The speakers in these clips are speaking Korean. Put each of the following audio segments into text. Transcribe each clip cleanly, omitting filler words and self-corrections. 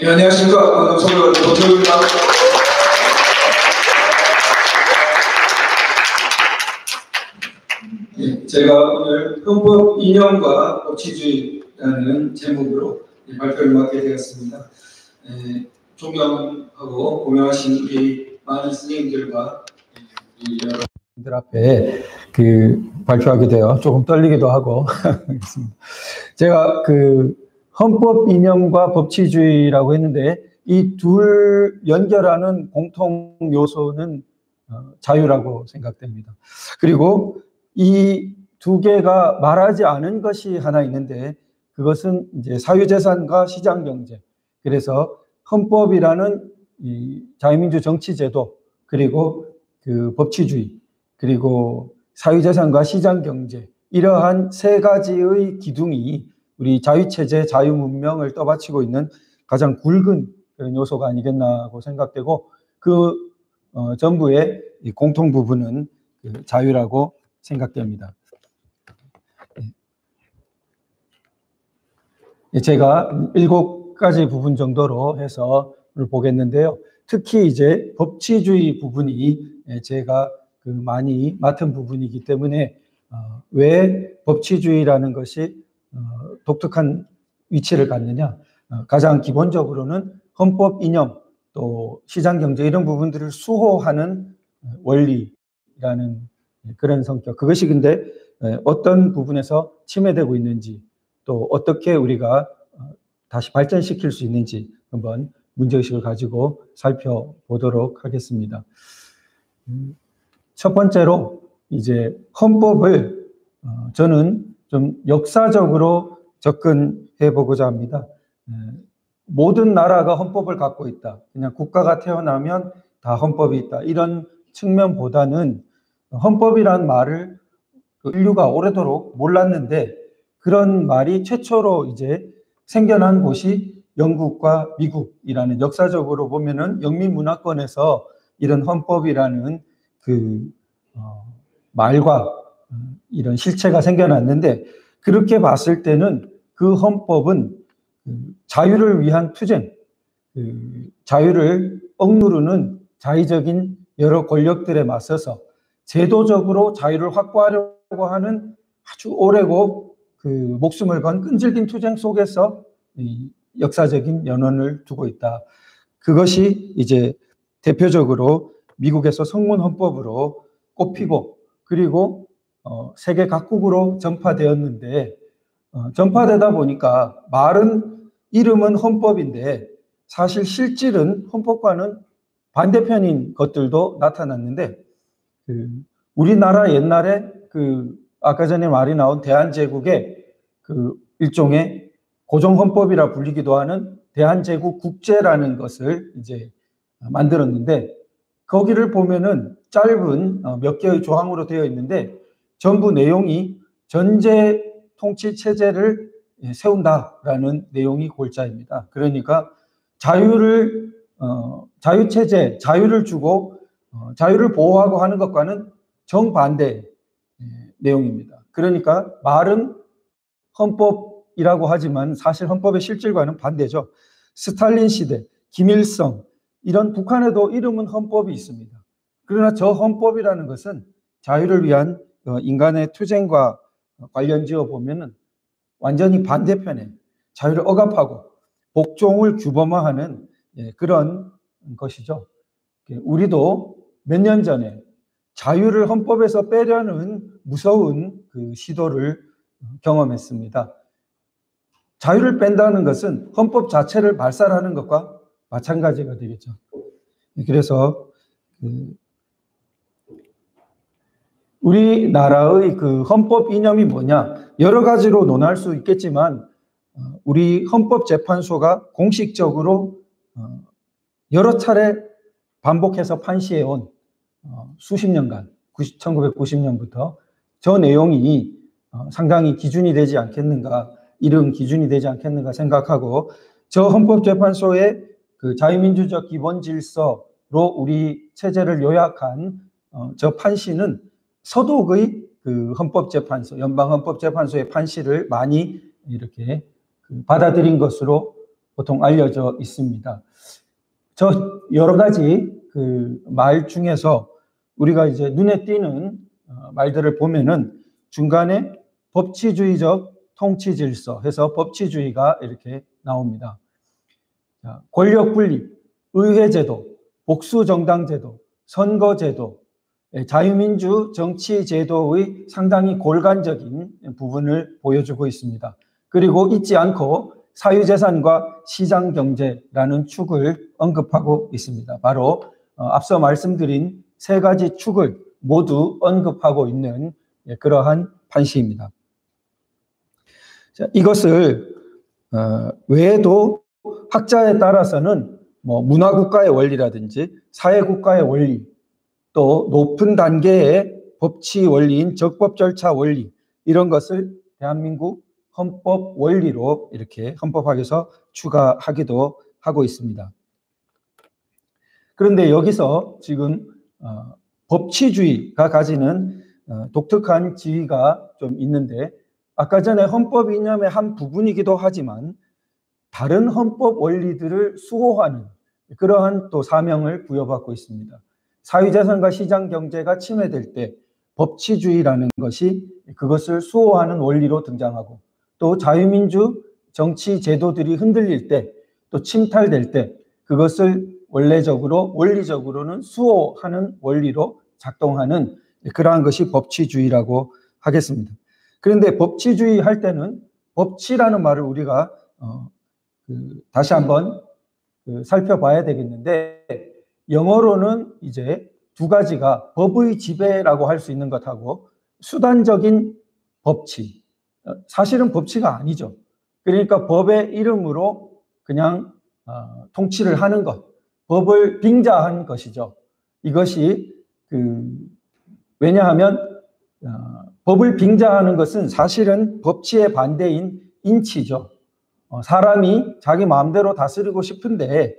예, 안녕하십니까. 서울 도태우입니다. 예, 제가 오늘 헌법 이념과 법치주의라는 제목으로 발표를 맡게 되었습니다. 존경하고 고명하신 우리 많은 스님들과 여러분들 앞에 발표하게 되어 조금 떨리기도 하고 제가 헌법 이념과 법치주의라고 했는데 이 둘 연결하는 공통 요소는 자유라고 생각됩니다. 그리고 이 두 개가 말하지 않은 것이 하나 있는데 그것은 이제 사유재산과 시장경제. 그래서 헌법이라는 이 자유민주 정치제도 그리고 법치주의 그리고 사유재산과 시장경제 이러한 세 가지의 기둥이 우리 자유체제, 자유문명을 떠받치고 있는 가장 굵은 그런 요소가 아니겠나고 생각되고 전부의 공통 부분은 자유라고 생각됩니다. 제가 7가지 부분 정도로 해서 보겠는데요. 특히 이제 법치주의 부분이 제가 많이 맡은 부분이기 때문에 왜 법치주의라는 것이 독특한 위치를 갖느냐. 가장 기본적으로는 헌법 이념 또 시장경제 이런 부분들을 수호하는 원리라는 그런 성격. 그것이 근데 어떤 부분에서 침해되고 있는지 또 어떻게 우리가 다시 발전시킬 수 있는지 한번 문제의식을 가지고 살펴보도록 하겠습니다. 첫 번째로 이제 헌법을 저는 좀 역사적으로 접근해 보고자 합니다. 모든 나라가 헌법을 갖고 있다. 그냥 국가가 태어나면 다 헌법이 있다. 이런 측면보다는 헌법이란 말을 인류가 오래도록 몰랐는데 그런 말이 최초로 이제 생겨난 곳이 영국과 미국이라는 역사적으로 보면은 영미문화권에서 이런 헌법이라는 말과 이런 실체가 생겨났는데 그렇게 봤을 때는 그 헌법은 자유를 위한 투쟁, 자유를 억누르는 자의적인 여러 권력들에 맞서서 제도적으로 자유를 확보하려고 하는 아주 오래고 목숨을 건 끈질긴 투쟁 속에서 역사적인 연원을 두고 있다. 그것이 이제 대표적으로 미국에서 성문헌법으로 꼽히고 그리고 세계 각국으로 전파되었는데 전파되다 보니까 이름은 헌법인데 사실 실질은 헌법과는 반대편인 것들도 나타났는데 우리나라 옛날에 아까 전에 말이 나온 대한제국의 일종의 고정헌법이라 불리기도 하는 대한제국 국제라는 것을 이제 만들었는데 거기를 보면은 짧은 몇 개의 조항으로 되어 있는데 전부 내용이 전제 통치 체제를 세운다라는 내용이 골자입니다. 그러니까 자유체제, 자유를 주고 자유를 보호하고 하는 것과는 정반대 내용입니다. 그러니까 말은 헌법이라고 하지만 사실 헌법의 실질과는 반대죠. 스탈린 시대, 김일성 이런 북한에도 이름은 헌법이 있습니다. 그러나 저 헌법이라는 것은 자유를 위한 인간의 투쟁과 관련지어 보면은 완전히 반대편에 자유를 억압하고 복종을 규범화하는 그런 것이죠. 우리도 몇 년 전에 자유를 헌법에서 빼려는 무서운 시도를 경험했습니다. 자유를 뺀다는 것은 헌법 자체를 말살하는 것과 마찬가지가 되겠죠. 그래서 우리나라의 헌법 이념이 뭐냐 여러 가지로 논할 수 있겠지만 우리 헌법재판소가 공식적으로 여러 차례 반복해서 판시해온 수십 년간 1990년부터 저 내용이 상당히 기준이 되지 않겠는가 이런 기준이 되지 않겠는가 생각하고 저 헌법재판소의 자유민주적 기본질서로 우리 체제를 요약한 저 판시는 서독의 연방헌법재판소의 판시를 많이 이렇게 받아들인 것으로 보통 알려져 있습니다. 저 여러 가지 그 말 중에서 우리가 이제 눈에 띄는 말들을 보면은 중간에 법치주의적 통치 질서 해서 법치주의가 이렇게 나옵니다. 권력 분립, 의회제도, 복수정당제도, 선거제도, 자유민주 정치제도의 상당히 골간적인 부분을 보여주고 있습니다. 그리고 잊지 않고 사유재산과 시장경제라는 축을 언급하고 있습니다. 바로 앞서 말씀드린 세 가지 축을 모두 언급하고 있는 그러한 판시입니다. 이것을 외에도 학자에 따라서는 뭐 문화국가의 원리라든지 사회국가의 원리, 또 높은 단계의 법치 원리인 적법 절차 원리, 이런 것을 대한민국 헌법 원리로 이렇게 헌법학에서 추가하기도 하고 있습니다. 그런데 여기서 지금 법치주의가 가지는 독특한 지위가 좀 있는데, 아까 전에 헌법 이념의 한 부분이기도 하지만 다른 헌법 원리들을 수호하는 그러한 또 사명을 부여받고 있습니다. 사유재산과 시장경제가 침해될 때 법치주의라는 것이 그것을 수호하는 원리로 등장하고, 또 자유민주 정치 제도들이 흔들릴 때, 또 침탈될 때 그것을 원리적으로는 수호하는 원리로 작동하는 그러한 것이 법치주의라고 하겠습니다. 그런데 법치주의 할 때는 법치라는 말을 우리가 다시 한번 살펴봐야 되겠는데, 영어로는 이제 두 가지가 법의 지배라고 할 수 있는 것하고 수단적인 법치, 사실은 법치가 아니죠. 그러니까 법의 이름으로 그냥 통치를 하는 것, 법을 빙자한 것이죠. 이것이 왜냐하면 법을 빙자하는 것은 사실은 법치의 반대인 인치죠. 사람이 자기 마음대로 다스리고 싶은데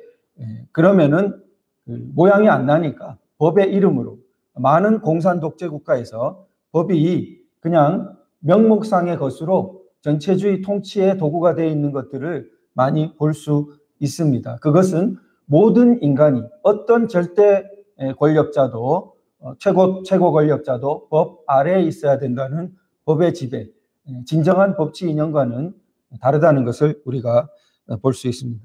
그러면은 모양이 안 나니까 법의 이름으로, 많은 공산 독재 국가에서 법이 그냥 명목상의 것으로 전체주의 통치의 도구가 되어 있는 것들을 많이 볼 수 있습니다. 그것은 모든 인간이, 어떤 절대 권력자도 최고 권력자도 법 아래에 있어야 된다는 법의 지배, 진정한 법치 이념과는 다르다는 것을 우리가 볼 수 있습니다.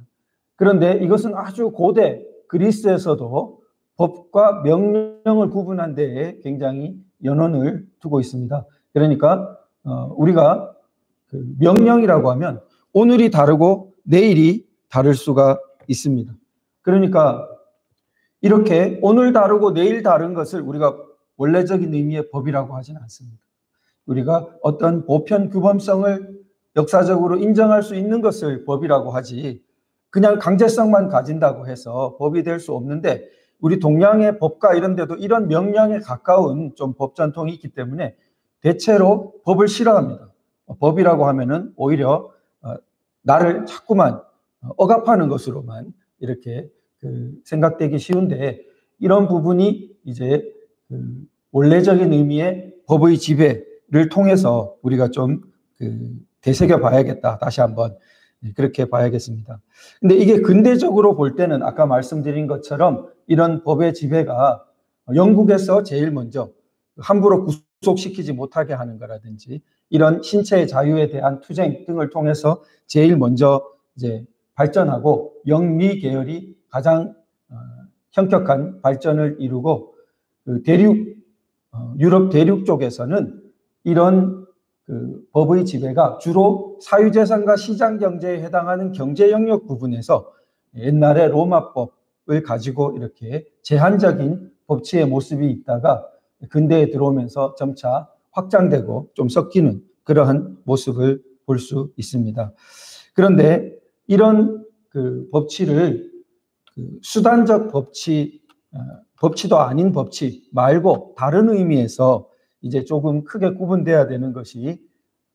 그런데 이것은 아주 고대 그리스에서도 법과 명령을 구분한 데에 굉장히 연원을 두고 있습니다. 그러니까 우리가 명령이라고 하면 오늘이 다르고 내일이 다를 수가 있습니다. 그러니까 이렇게 오늘 다르고 내일 다른 것을 우리가 원래적인 의미의 법이라고 하지는 않습니다. 우리가 어떤 보편 규범성을 역사적으로 인정할 수 있는 것을 법이라고 하지, 그냥 강제성만 가진다고 해서 법이 될 수 없는데, 우리 동양의 법과 이런 데도 이런 명령에 가까운 좀 법 전통이 있기 때문에 대체로 법을 싫어합니다. 법이라고 하면은 오히려 나를 자꾸만 억압하는 것으로만 이렇게 생각되기 쉬운데, 이런 부분이 이제 원래적인 의미의 법의 지배를 통해서 우리가 좀 되새겨 봐야겠다. 다시 한번 그렇게 봐야겠습니다. 근데 이게 근대적으로 볼 때는 아까 말씀드린 것처럼 이런 법의 지배가 영국에서 제일 먼저 함부로 구속시키지 못하게 하는 거라든지, 이런 신체의 자유에 대한 투쟁 등을 통해서 제일 먼저 이제 발전하고 영미 계열이 가장 현격한 발전을 이루고, 유럽 대륙 쪽에서는 이런 법의 지배가 주로 사유재산과 시장경제에 해당하는 경제 영역 부분에서 옛날에 로마법을 가지고 이렇게 제한적인 법치의 모습이 있다가 근대에 들어오면서 점차 확장되고 좀 섞이는 그러한 모습을 볼 수 있습니다. 그런데 이런 법치를 수단적 법치, 법치도 아닌 법치 말고 다른 의미에서 이제 조금 크게 구분돼야 되는 것이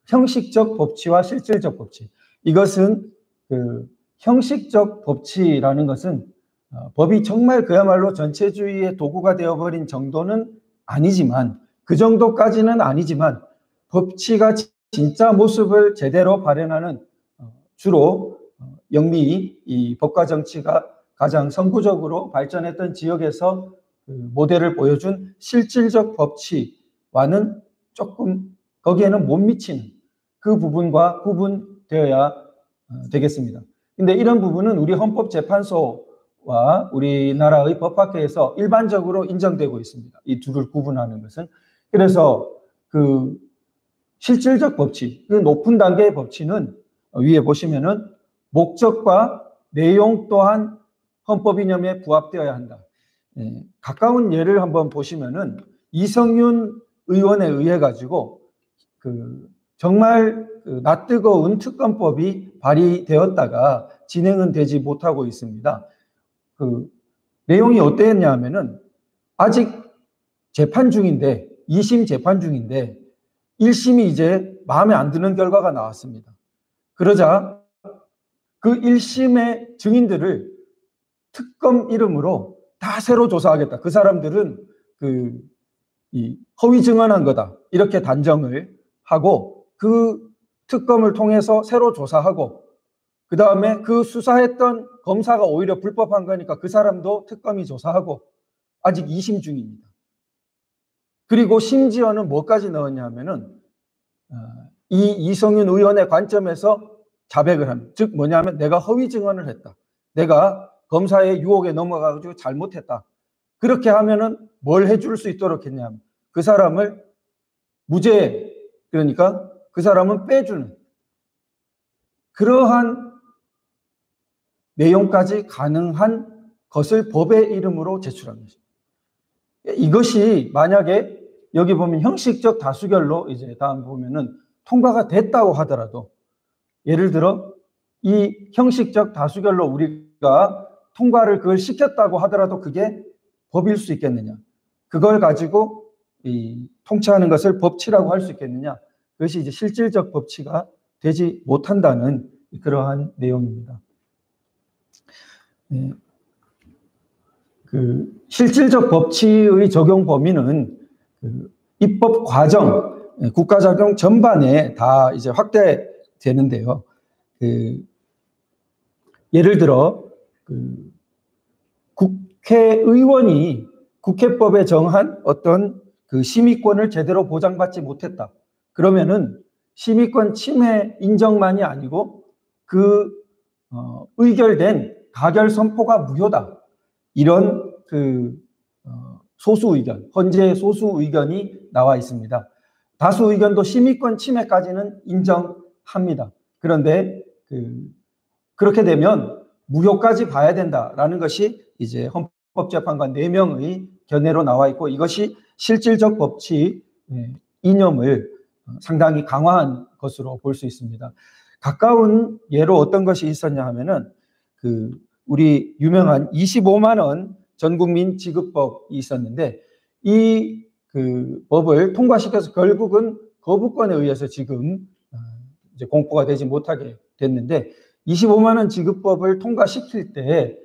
형식적 법치와 실질적 법치. 이것은 형식적 법치라는 것은 법이 정말 그야말로 전체주의의 도구가 되어버린 정도는 아니지만, 그 정도까지는 아니지만, 법치가 진짜 모습을 제대로 발현하는 주로 영미 이 법과 정치가 가장 선구적으로 발전했던 지역에서 그 모델을 보여준 실질적 법치와는 조금 거기에는 못 미치는 그 부분과 구분되어야 되겠습니다. 근데 이런 부분은 우리 헌법재판소와 우리나라의 법학회에서 일반적으로 인정되고 있습니다. 이 둘을 구분하는 것은. 그래서 그 실질적 법치, 그 높은 단계의 법치는 위에 보시면은 목적과 내용 또한 헌법 이념에 부합되어야 한다. 가까운 예를 한번 보시면은 이성윤 의원에 의해 가지고 그 정말 그 낯뜨거운 특검법이 발의되었다가 진행은 되지 못하고 있습니다. 그 내용이 어땠냐면은 아직 재판 중인데 2심 재판 중인데 1심이 이제 마음에 안 드는 결과가 나왔습니다. 그러자 그 1심의 증인들을 특검 이름으로 다 새로 조사하겠다. 그 사람들은 이 허위 증언한 거다. 이렇게 단정을 하고 그 특검을 통해서 새로 조사하고 그 다음에 그 수사했던 검사가 오히려 불법한 거니까 그 사람도 특검이 조사하고 아직 2심 중입니다. 그리고 심지어는 뭐까지 넣었냐면은 이 이성윤 의원의 관점에서 자백을 합니다. 즉 뭐냐면 내가 허위 증언을 했다. 내가 검사의 유혹에 넘어가가지고 잘못했다. 그렇게 하면은 뭘 해줄 수 있도록 했냐면 그 사람을 무죄, 그러니까 그 사람은 빼주는 그러한 내용까지 가능한 것을 법의 이름으로 제출한 것입니다. 이것이 만약에 여기 보면 형식적 다수결로 이제 다음 보면은 통과가 됐다고 하더라도 예를 들어 이 형식적 다수결로 우리가 통과를 그걸 시켰다고 하더라도 그게 법일 수 있겠느냐? 그걸 가지고 이 통치하는 것을 법치라고 할 수 있겠느냐? 그것이 이제 실질적 법치가 되지 못한다는 그러한 내용입니다. 그 실질적 법치의 적용 범위는 그 입법 과정, 국가작용 전반에 다 이제 확대되는데요. 예를 들어 국회의원이 국회법에 정한 어떤 그 심의권을 제대로 보장받지 못했다. 그러면은 심의권 침해 인정만이 아니고 그 의결된 가결 선포가 무효다. 이런 소수 의견, 헌재 소수 의견이 나와 있습니다. 다수 의견도 심의권 침해까지는 인정합니다. 그런데 그렇게 되면 무효까지 봐야 된다라는 것이 이제 헌법재판관 4명의 견해로 나와 있고 이것이 실질적 법치 이념을 상당히 강화한 것으로 볼 수 있습니다. 가까운 예로 어떤 것이 있었냐 하면은 우리 유명한 25만 원 전국민 지급법이 있었는데 이 법을 통과시켜서 결국은 거부권에 의해서 지금 이제 공포가 되지 못하게 됐는데 25만 원 지급법을 통과시킬 때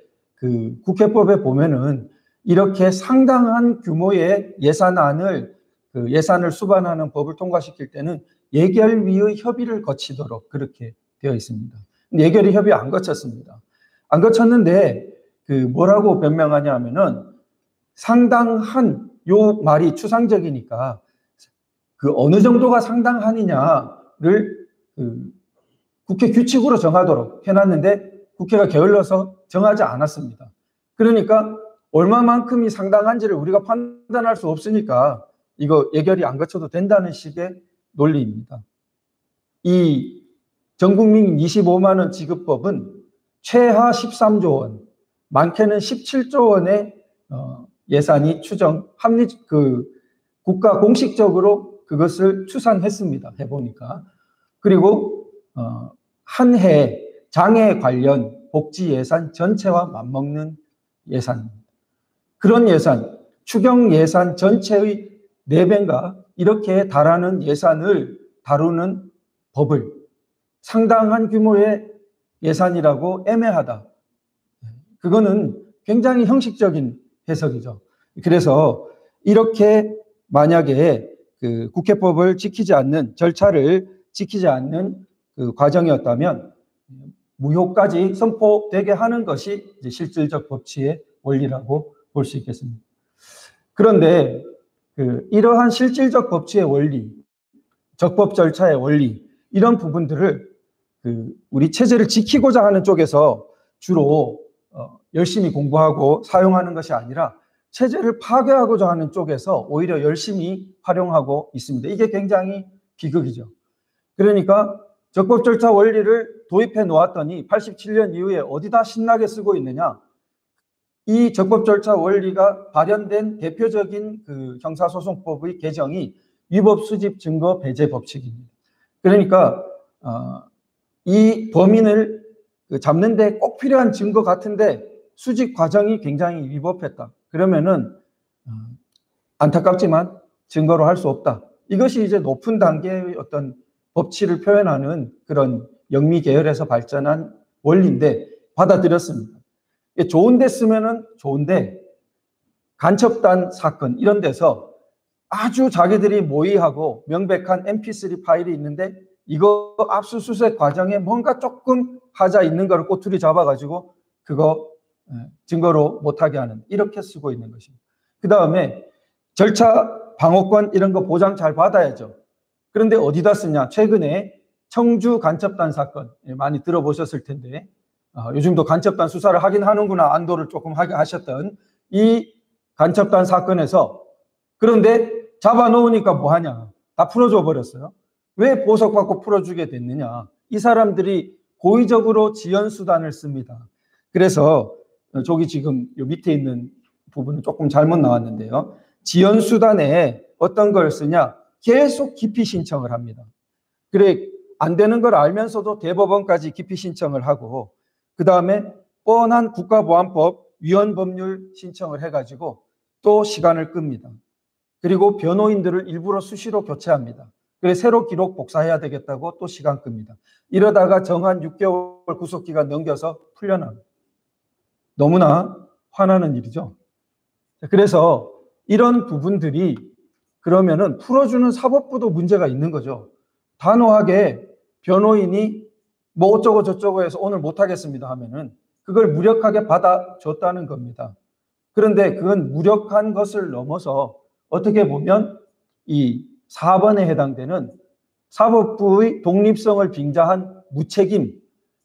국회법에 보면은 이렇게 상당한 규모의 예산을 수반하는 법을 통과시킬 때는 예결위의 협의를 거치도록 그렇게 되어 있습니다. 예결위 협의 안 거쳤습니다. 안 거쳤는데 뭐라고 변명하냐 하면은 상당한 요 말이 추상적이니까 어느 정도가 상당한이냐를 국회 규칙으로 정하도록 해놨는데 국회가 게을러서 정하지 않았습니다. 그러니까 얼마만큼이 상당한지를 우리가 판단할 수 없으니까 이거 예결이 안 거쳐도 된다는 식의 논리입니다. 이 전국민 25만 원 지급법은 최하 13조 원, 많게는 17조 원의 예산이 국가 공식적으로 그것을 추산했습니다. 해보니까. 그리고 한 해 장애 관련 복지 예산 전체와 맞먹는 예산입니다. 그런 예산, 추경 예산 전체의 4배인가 이렇게 달하는 예산을 다루는 법을 상당한 규모의 예산이라고 애매하다. 그거는 굉장히 형식적인 해석이죠. 그래서 이렇게 만약에 국회법을 지키지 않는 절차를 지키지 않는 과정이었다면 무효까지 선포되게 하는 것이 이제 실질적 법치의 원리라고 볼 수 있겠습니다. 그런데 이러한 실질적 법치의 원리, 적법 절차의 원리, 이런 부분들을 우리 체제를 지키고자 하는 쪽에서 주로 열심히 공부하고 사용하는 것이 아니라 체제를 파괴하고자 하는 쪽에서 오히려 열심히 활용하고 있습니다. 이게 굉장히 비극이죠. 그러니까 적법 절차 원리를 도입해 놓았더니 87년 이후에 어디다 신나게 쓰고 있느냐? 이 적법 절차 원리가 발현된 대표적인 형사소송법의 개정이 위법 수집 증거 배제 법칙입니다. 그러니까 이 범인을 잡는데 꼭 필요한 증거 같은데 수집 과정이 굉장히 위법했다. 그러면은 안타깝지만 증거로 할 수 없다. 이것이 이제 높은 단계의 어떤 법치를 표현하는 그런 영미 계열에서 발전한 원리인데 받아들였습니다. 좋은 데 쓰면은 좋은데 간첩단 사건 이런 데서 아주 자기들이 모의하고 명백한 mp3 파일이 있는데 이거 압수수색 과정에 뭔가 조금 하자 있는 거를 꼬투리 잡아가지고 그거 증거로 못하게 하는, 이렇게 쓰고 있는 것입니다. 그 다음에 절차 방어권 이런 거 보장 잘 받아야죠. 그런데 어디다 쓰냐? 최근에 청주 간첩단 사건 많이 들어보셨을 텐데 요즘도 간첩단 수사를 하긴 하는구나, 안도를 조금 하게 하셨던 이 간첩단 사건에서, 그런데 잡아놓으니까 뭐하냐? 다 풀어줘 버렸어요. 왜 보석받고 풀어주게 됐느냐? 이 사람들이 고의적으로 지연수단을 씁니다. 그래서 저기 지금 요 밑에 있는 부분은 조금 잘못 나왔는데요. 지연수단에 어떤 걸 쓰냐? 계속 기피 신청을 합니다. 그래, 안 되는 걸 알면서도 대법원까지 기피 신청을 하고, 그 다음에 뻔한 국가보안법 위헌 법률 신청을 해가지고 또 시간을 끕니다. 그리고 변호인들을 일부러 수시로 교체합니다. 그래, 새로 기록 복사해야 되겠다고 또 시간 끕니다. 이러다가 정한 6개월 구속기간 넘겨서 풀려납니다. 너무나 화나는 일이죠. 그래서 이런 부분들이 그러면은 풀어주는 사법부도 문제가 있는 거죠. 단호하게 변호인이 뭐 어쩌고 저쩌고 해서 오늘 못하겠습니다 하면은 그걸 무력하게 받아줬다는 겁니다. 그런데 그건 무력한 것을 넘어서 어떻게 보면 이 4번에 해당되는 사법부의 독립성을 빙자한 무책임,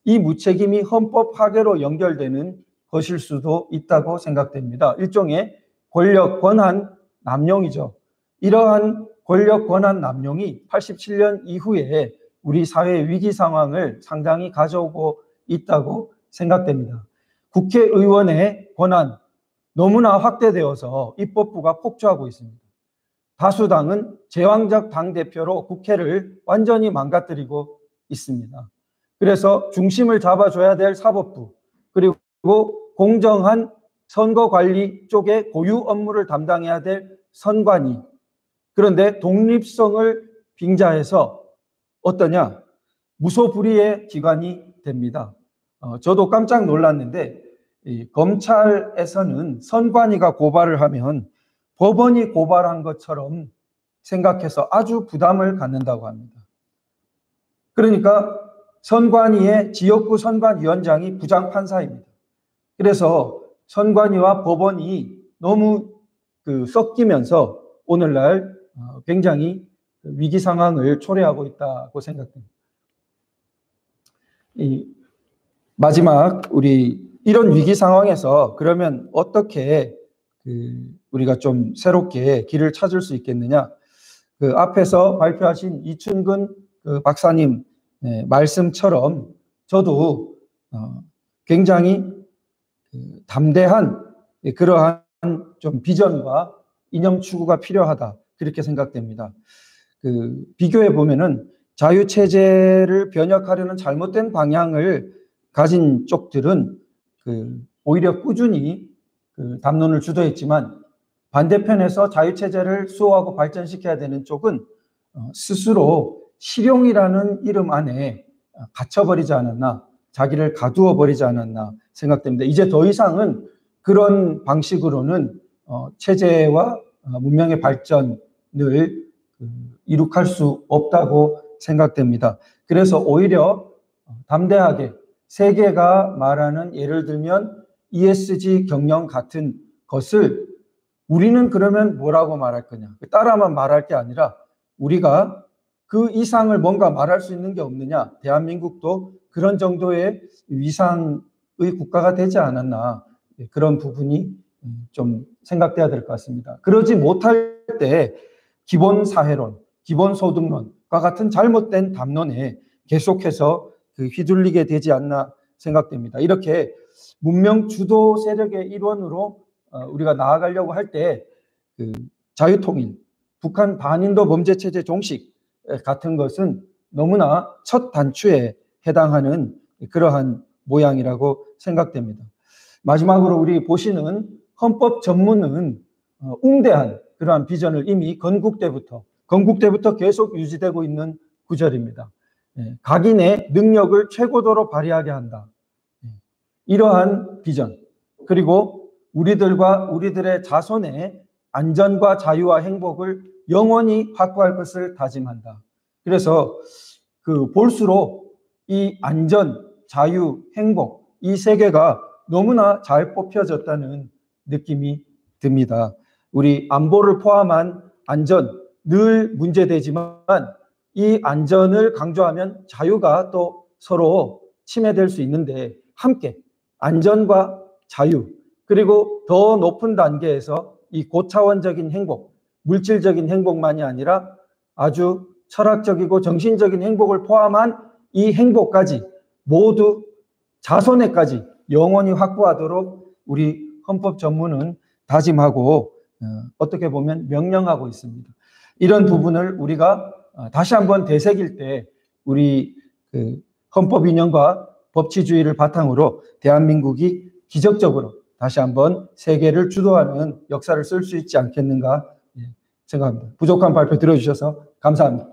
이 무책임이 헌법 파괴로 연결되는 것일 수도 있다고 생각됩니다. 일종의 권력 권한 남용이죠. 이러한 권력 권한 남용이 87년 이후에 우리 사회의 위기 상황을 상당히 가져오고 있다고 생각됩니다. 국회의원의 권한 너무나 확대되어서 입법부가 폭주하고 있습니다. 다수당은 제왕적 당대표로 국회를 완전히 망가뜨리고 있습니다. 그래서 중심을 잡아줘야 될 사법부, 그리고 공정한 선거관리 쪽에 고유 업무를 담당해야 될 선관위, 그런데 독립성을 빙자해서 어떠냐? 무소불위의 기관이 됩니다. 저도 깜짝 놀랐는데 검찰에서는 선관위가 고발을 하면 법원이 고발한 것처럼 생각해서 아주 부담을 갖는다고 합니다. 그러니까 선관위의 지역구 선관위원장이 부장판사입니다. 그래서 선관위와 법원이 너무 섞이면서 오늘날 굉장히 위기 상황을 초래하고 있다고 생각됩니다. 마지막 우리 이런 위기 상황에서 그러면 어떻게 우리가 좀 새롭게 길을 찾을 수 있겠느냐? 앞에서 발표하신 이춘근 박사님 말씀처럼 저도 굉장히 담대한 그러한 좀 비전과 이념 추구가 필요하다, 그렇게 생각됩니다. 비교해 보면은 자유체제를 변혁하려는 잘못된 방향을 가진 쪽들은 오히려 꾸준히 담론을 주도했지만 반대편에서 자유체제를 수호하고 발전시켜야 되는 쪽은 스스로 실용이라는 이름 안에 갇혀버리지 않았나, 자기를 가두어 버리지 않았나 생각됩니다. 이제 더 이상은 그런 방식으로는 체제와 문명의 발전을 이룩할 수 없다고 생각됩니다. 그래서 오히려 담대하게 세계가 말하는 예를 들면 ESG 경영 같은 것을 우리는 그러면 뭐라고 말할 거냐? 따라만 말할 게 아니라 우리가 그 이상을 뭔가 말할 수 있는 게 없느냐? 대한민국도 그런 정도의 위상의 국가가 되지 않았나? 그런 부분이 좀 생각돼야 될 것 같습니다. 그러지 못할 때 기본사회론, 기본소득론과 같은 잘못된 담론에 계속해서 휘둘리게 되지 않나 생각됩니다. 이렇게 문명 주도 세력의 일원으로 우리가 나아가려고 할 때 자유통일, 북한 반인도 범죄체제 종식 같은 것은 너무나 첫 단추에 해당하는 그러한 모양이라고 생각됩니다. 마지막으로 우리 보시는 헌법 전문은 웅대한 그러한 비전을 이미 건국때부터 계속 유지되고 있는 구절입니다. 각인의 능력을 최고도로 발휘하게 한다. 이러한 비전, 그리고 우리들과 우리들의 자손의 안전과 자유와 행복을 영원히 확보할 것을 다짐한다. 그래서 볼수록 이 안전, 자유, 행복, 이 세 개가 너무나 잘 뽑혀졌다는 느낌이 듭니다. 우리 안보를 포함한 안전 늘 문제되지만 이 안전을 강조하면 자유가 또 서로 침해될 수 있는데 함께 안전과 자유 그리고 더 높은 단계에서 이 고차원적인 행복, 물질적인 행복만이 아니라 아주 철학적이고 정신적인 행복을 포함한 이 행복까지 모두 자손에까지 영원히 확보하도록 우리 헌법 전문은 다짐하고 어떻게 보면 명령하고 있습니다. 이런 부분을 우리가 다시 한번 되새길 때 우리 헌법 인용과 법치주의를 바탕으로 대한민국이 기적적으로 다시 한번 세계를 주도하는 역사를 쓸 수 있지 않겠는가 생각합니다. 부족한 발표 들어주셔서 감사합니다.